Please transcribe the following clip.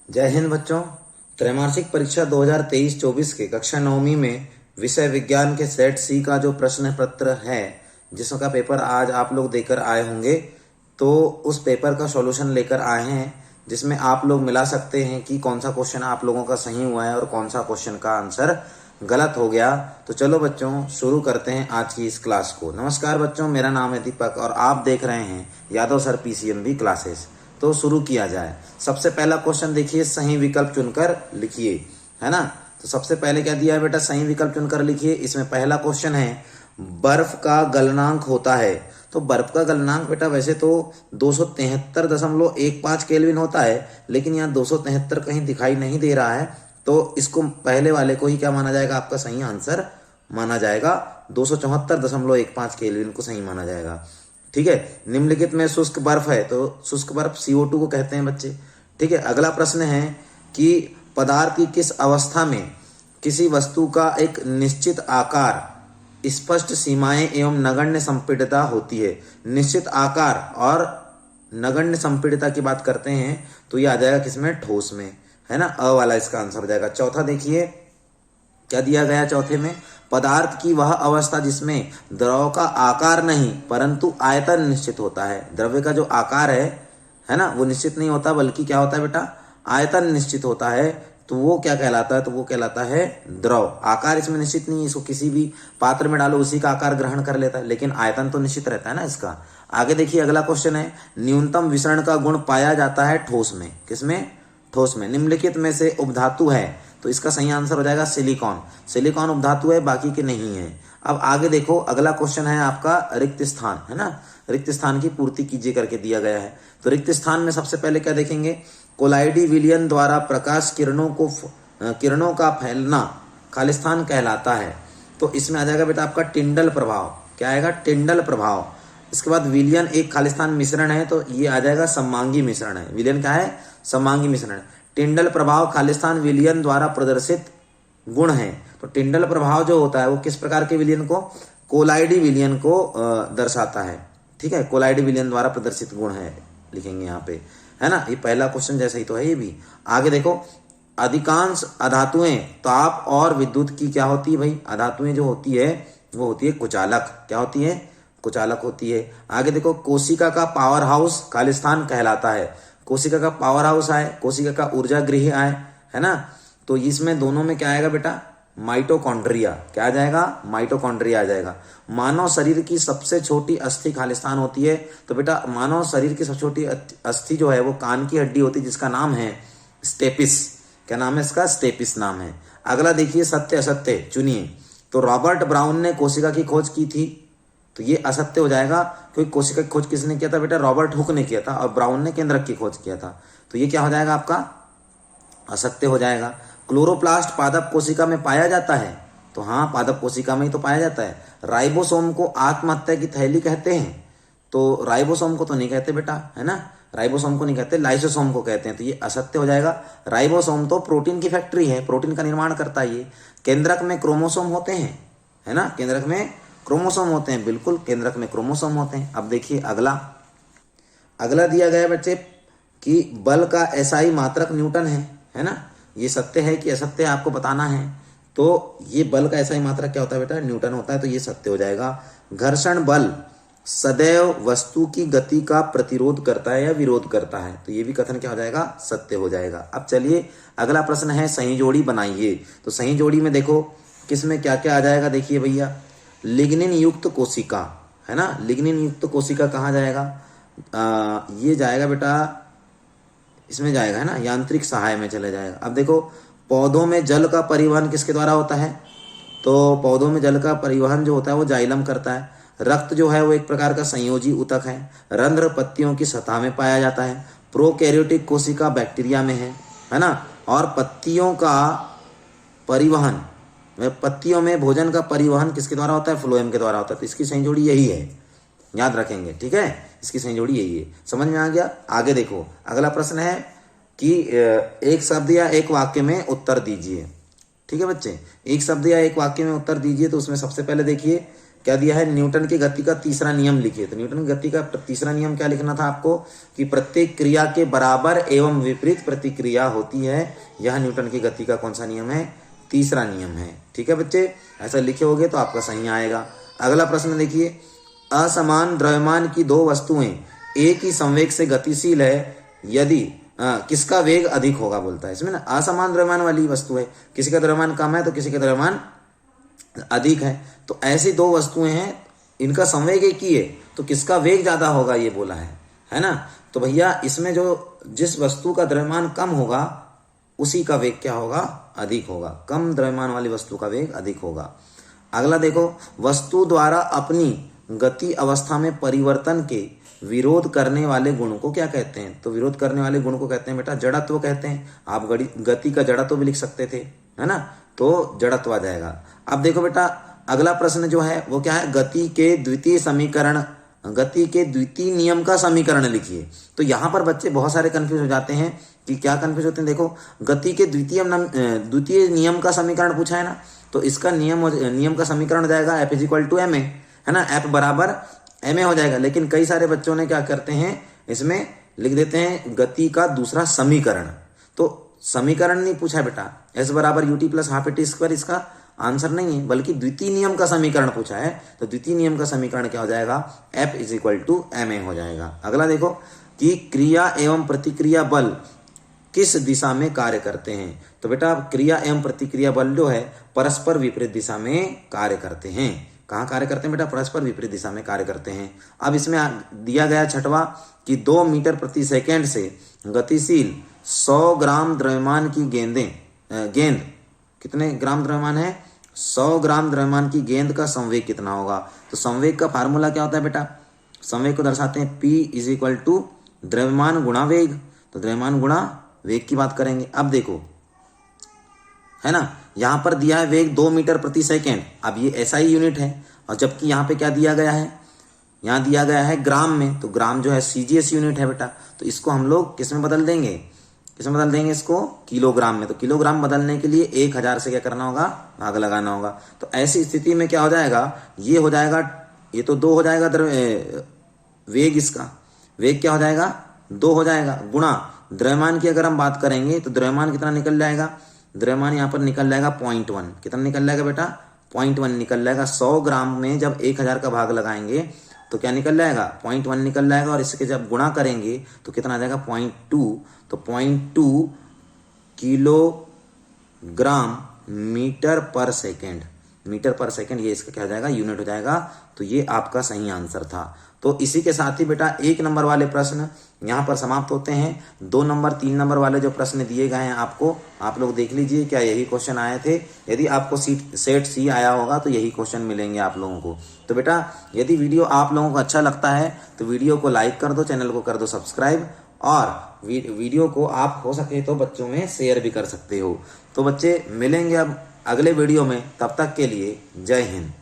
जय हिंद बच्चों। त्रैमासिक परीक्षा 2023-24 के कक्षा 9वीं में विषय विज्ञान के सेट सी का जो प्रश्न पत्र है, जिसका पेपर आज आप लोग देकर आए होंगे, तो उस पेपर का सॉल्यूशन लेकर आए हैं, जिसमें आप लोग मिला सकते हैं कि कौन सा क्वेश्चन आप लोगों का सही हुआ है और कौन सा क्वेश्चन का आंसर गलत हो गया। तो चलो बच्चों शुरू करते हैं आज की इस क्लास को। नमस्कार बच्चों, मेरा नाम है दीपक और आप देख रहे हैं यादव सर पीसीएमबी क्लासेस। तो शुरू किया जाए। सबसे पहला क्वेश्चन देखिए, सही विकल्प चुनकर लिखिए, है ना। तो सबसे पहले क्या दिया है बेटा, सही विकल्प चुनकर लिखिए। इसमें पहला क्वेश्चन है, बर्फ का गलनांक होता है। तो बर्फ का गलनांक बेटा वैसे तो 273.15 केल्विन होता है, लेकिन यहाँ 273 कहीं दिखाई नहीं दे रहा है, तो इसको पहले वाले को ही क्या माना जाएगा, आपका सही आंसर माना जाएगा। 274.15 केल्विन को सही माना जाएगा। ठीक है। निम्नलिखित में शुष्क बर्फ है, तो शुष्क बर्फ CO2 को कहते हैं बच्चे। ठीक है। अगला प्रश्न है कि पदार्थ की किस अवस्था में किसी वस्तु का एक निश्चित आकार, स्पष्ट सीमाएं एवं नगण्य संपीड़ितता होती है। निश्चित आकार और नगण्य संपीड़ितता की बात करते हैं तो ये आ जाएगा किसमें, ठोस में, है ना। अ वाला इसका आंसर हो जाएगा। चौथा देखिए क्या दिया गया चौथे में, पदार्थ की वह अवस्था जिसमें द्रव का आकार नहीं परंतु आयतन निश्चित होता है। द्रव्य का जो आकार है ना, वो निश्चित नहीं होता, बल्कि क्या होता है बेटा, आयतन निश्चित होता है। तो वो क्या कहलाता है, तो वो कहलाता है द्रव। आकार इसमें निश्चित नहीं है, इसको किसी भी पात्र में डालो उसी का आकार ग्रहण कर लेता है, लेकिन आयतन तो निश्चित रहता है ना इसका। आगे देखिए अगला क्वेश्चन है, न्यूनतम विसरण का गुण पाया जाता है ठोस में। किसमें, ठोस में। निम्नलिखित में से उपधातु है, तो इसका सही आंसर हो जाएगा सिलिकॉन। सिलिकॉन उपधातु है, बाकी के नहीं है। अब आगे देखो अगला क्वेश्चन है आपका रिक्त स्थान, है ना। रिक्त स्थान की पूर्ति कीजिए करके दिया गया है। तो रिक्त स्थान में सबसे पहले क्या देखेंगे, कोलाइडी विलयन द्वारा प्रकाश किरणों का फैलना खालिस्तान कहलाता है। तो इसमें आ जाएगा बेटा आपका टिंडल प्रभाव। क्या आएगा, टिंडल प्रभाव। इसके बाद विलयन एक खालिस्तान मिश्रण है, तो ये आ जाएगा सममांगी मिश्रण है। विलयन क्या है, सममांगी मिश्रण। टिंडल प्रभाव खालिस्तान विलयन द्वारा प्रदर्शित गुण है। तो टिंडल प्रभाव जो होता है वो किस प्रकार के विलयन को, कोलाइडी विलयन को दर्शाता है। ठीक है, कोलाइडी विलयन द्वारा प्रदर्शित गुण है, लिखेंगे यहाँ पे, है ना। ये पहला क्वेश्चन जैसा ही तो है ये भी। आगे देखो, अधिकांश अधातुएं ताप और विद्युत की क्या होती है भाई, अधातुएं जो होती है वो होती है कुचालक। क्या होती है, कुचालक होती है। आगे देखो, कोशिका का पावर हाउस खालिस्तान कहलाता है। कोशिका का पावर हाउस आए, कोशिका का ऊर्जा गृह आए, है ना। तो इसमें दोनों में क्या आएगा बेटा, माइटोकॉन्ड्रिया। क्या आ जाएगा, माइटोकॉन्ड्रिया आ जाएगा। मानव शरीर की सबसे छोटी अस्थि खालिस्तान होती है। तो बेटा मानव शरीर की सबसे छोटी अस्थि जो है वो कान की हड्डी होती है, जिसका नाम है स्टेपिस। क्या नाम है इसका, स्टेपिस नाम है। अगला देखिए, सत्य असत्य चुनिए। तो रॉबर्ट ब्राउन ने कोशिका की खोज की थी, तो ये असत्य हो जाएगा, क्योंकि कोशिका की खोज किसने किया था बेटा, रॉबर्ट हुक ने किया था, और ब्राउन ने केंद्रक की खोज किया था। तो ये क्या हो जाएगा आपका, असत्य हो जाएगा। क्लोरोप्लास्ट पादप कोशिका में पाया जाता है, तो हाँ पादप कोशिका में ही तो पाया जाता है। राइबोसोम को आत्महत्या की थैली कहते हैं, तो राइबोसोम को तो नहीं कहते बेटा, है ना। राइबोसोम को नहीं कहते, लाइसोसोम को कहते हैं। तो ये असत्य हो जाएगा। राइबोसोम तो प्रोटीन की फैक्ट्री है, प्रोटीन का निर्माण करता है ये। केंद्रक में क्रोमोसोम होते हैं, है ना, केंद्रक में क्रोमोसोम होते हैं, बिल्कुल केंद्रक में क्रोमोसोम होते हैं। अब देखिए अगला दिया गया बच्चे कि बल का एसआई मात्रक न्यूटन है ना। ये सत्य है कि असत्य है आपको बताना है। तो ये बल का एसआई मात्रक क्या होता है बेटा, न्यूटन होता है, तो ये सत्य हो जाएगा। घर्षण बल सदैव वस्तु की गति का प्रतिरोध करता है या विरोध करता है, तो ये भी कथन क्या हो जाएगा, सत्य हो जाएगा। अब चलिए अगला प्रश्न है, सही जोड़ी बनाइए। तो सही जोड़ी में देखो किसमें क्या क्या आ जाएगा, देखिए भैया, लिग्निन युक्त कोशिका, है ना। लिग्निन युक्त कोशिका कहाँ जाएगा, ये जाएगा बेटा, इसमें जाएगा, है ना, यांत्रिक सहाय में चले जाएगा। अब देखो, पौधों में जल का परिवहन किसके द्वारा होता है, तो पौधों में जल का परिवहन जो होता है वो जाइलम करता है। रक्त जो है वो एक प्रकार का संयोजी ऊतक है। रंध्र पत्तियों की सतह में पाया जाता है। प्रोकैरियोटिक कोशिका बैक्टीरिया में है ना। और पत्तियों का परिवहन, पत्तियों में भोजन का परिवहन किसके द्वारा होता है, फ्लोएम के द्वारा होता है। तो इसकी सही जोड़ी यही है, याद रखेंगे, ठीक है। इसकी सही जोड़ी यही है, समझ में आ गया। आगे देखो अगला प्रश्न है कि एक शब्द या एक वाक्य में उत्तर दीजिए। ठीक है बच्चे, एक शब्द या एक वाक्य में उत्तर दीजिए। तो उसमें सबसे पहले देखिए क्या दिया है, न्यूटन की गति का तीसरा नियम लिखिए। तो न्यूटन की गति का तीसरा नियम क्या लिखना था आपको, कि प्रत्येक क्रिया के बराबर एवं विपरीत प्रतिक्रिया होती है। यह न्यूटन की गति का कौन सा नियम है, तीसरा नियम है। ठीक है बच्चे, ऐसा लिखे होगे तो आपका सही आएगा। अगला प्रश्न देखिए, असमान द्रव्यमान की दो वस्तुएं एक ही संवेग से गतिशील है, यदि किसका वेग अधिक होगा बोलता है। इसमें ना असमान द्रव्यमान वाली वस्तु है, किसी का द्रव्यमान कम है तो किसी का द्रव्यमान अधिक है। तो ऐसी दो वस्तुएं हैं, इनका संवेग एक ही है, तो किसका वेग ज्यादा होगा ये बोला है ना। तो भैया इसमें जो जिस वस्तु का द्रव्यमान कम होगा उसी का वेग क्या होगा, अधिक होगा। कम द्रव्यमान वाली वस्तु का वेग अधिक होगा। अगला देखो, वस्तु द्वारा अपनी गति अवस्था में परिवर्तन के विरोध करने वाले गुण को क्या कहते हैं। तो विरोध करने वाले गुण को कहते हैं बेटा जड़त्व कहते हैं। आप गति का जड़त्व भी लिख सकते थे, है ना, तो जड़त्व आ जाएगा। अब देखो बेटा अगला प्रश्न जो है वो क्या है, गति के द्वितीय समीकरण, गति के द्वितीय नियम का समीकरण लिखिए। तो यहाँ पर बच्चे बहुत सारे कंफ्यूज हो जाते हैं कि क्या कंफ्यूज होते हैं। देखो गति के द्वितीय नियम का समीकरण पूछा है ना, तो इसका नियम का समीकरण हो जाएगा F = ma, है ना, F बराबर ma हो जाएगा। लेकिन कई सारे बच्चों ने क्या करते हैं, इसमें लिख देते हैं गति का दूसरा समीकरण। तो समीकरण नहीं पूछा बेटा, S बराबर ut + ½ t², इसका आंसर नहीं है, बल्कि द्वितीय नियम का समीकरण पूछा है। तो द्वितीय नियम का समीकरण क्या हो जाएगा, F = ma हो जाएगा। अगला देखो कि क्रिया एवं प्रतिक्रिया बल किस दिशा में कार्य करते हैं। तो बेटा क्रिया एवं प्रतिक्रिया बल जो है परस्पर विपरीत दिशा में कार्य करते हैं। कहाँ कार्य करते हैं बेटा, परस्पर विपरीत दिशा में कार्य करते हैं। अब इसमें दिया गया छठवां कि 2 मीटर प्रति सेकेंड से गतिशील 100 ग्राम द्रव्यमान की गेंद कितने ग्राम द्रव्यमान है, 100 ग्राम द्रव्यमान की गेंद का संवेग कितना होगा। तो संवेग का फार्मूला क्या होता है बेटा, संवेग को दर्शाते हैं P = द्रव्यमान गुणा वेग। तो द्रव्यमान गुणा वेग की बात करेंगे। अब देखो है ना, यहाँ पर दिया है वेग 2 मीटर प्रति सेकेंड। अब ये ऐसा ही यूनिट है, और जबकि यहाँ पे क्या दिया गया है, यहाँ दिया गया है ग्राम में। तो ग्राम जो है CGS यूनिट है बेटा, तो इसको हम लोग किस में बदल देंगे, किसमें बदल देंगे, इसको किलोग्राम में। तो किलोग्राम बदलने के लिए 1000 से क्या करना होगा, भाग लगाना होगा। तो ऐसी स्थिति में क्या हो जाएगा, ये हो जाएगा, ये तो 2 हो जाएगा वेग, इसका वेग क्या हो जाएगा, 2 हो जाएगा, गुणा द्रव्यमान की अगर हम बात करेंगे तो द्रव्यमान कितना निकल जाएगा, द्रव्यमान यहाँ पर निकल जाएगा 0.1। कितना निकल जाएगा बेटा, 0.1 निकल जाएगा। 100 ग्राम में जब 1000 का भाग लगाएंगे तो क्या निकल जाएगा, 0.1 निकल जाएगा। और इसके जब गुणा करेंगे तो कितना आ जाएगा, 0.2। तो 0.2 किलोग्राम मीटर पर सेकेंड, मीटर पर सेकेंड ये इसका क्या हो जाएगा, यूनिट हो जाएगा। तो ये आपका सही आंसर था। तो इसी के साथ ही बेटा 1 नंबर वाले प्रश्न यहाँ पर समाप्त होते हैं। 2 नंबर 3 नंबर वाले जो प्रश्न दिए गए हैं आपको, आप लोग देख लीजिए क्या यही क्वेश्चन आए थे। यदि आपको सेट C आया होगा तो यही क्वेश्चन मिलेंगे आप लोगों को। तो बेटा यदि वीडियो आप लोगों को अच्छा लगता है तो वीडियो को लाइक कर दो, चैनल को कर दो सब्सक्राइब, और वीडियो को आप हो सके तो बच्चों में शेयर भी कर सकते हो। तो बच्चे मिलेंगे अब अगले वीडियो में, तब तक के लिए जय हिंद।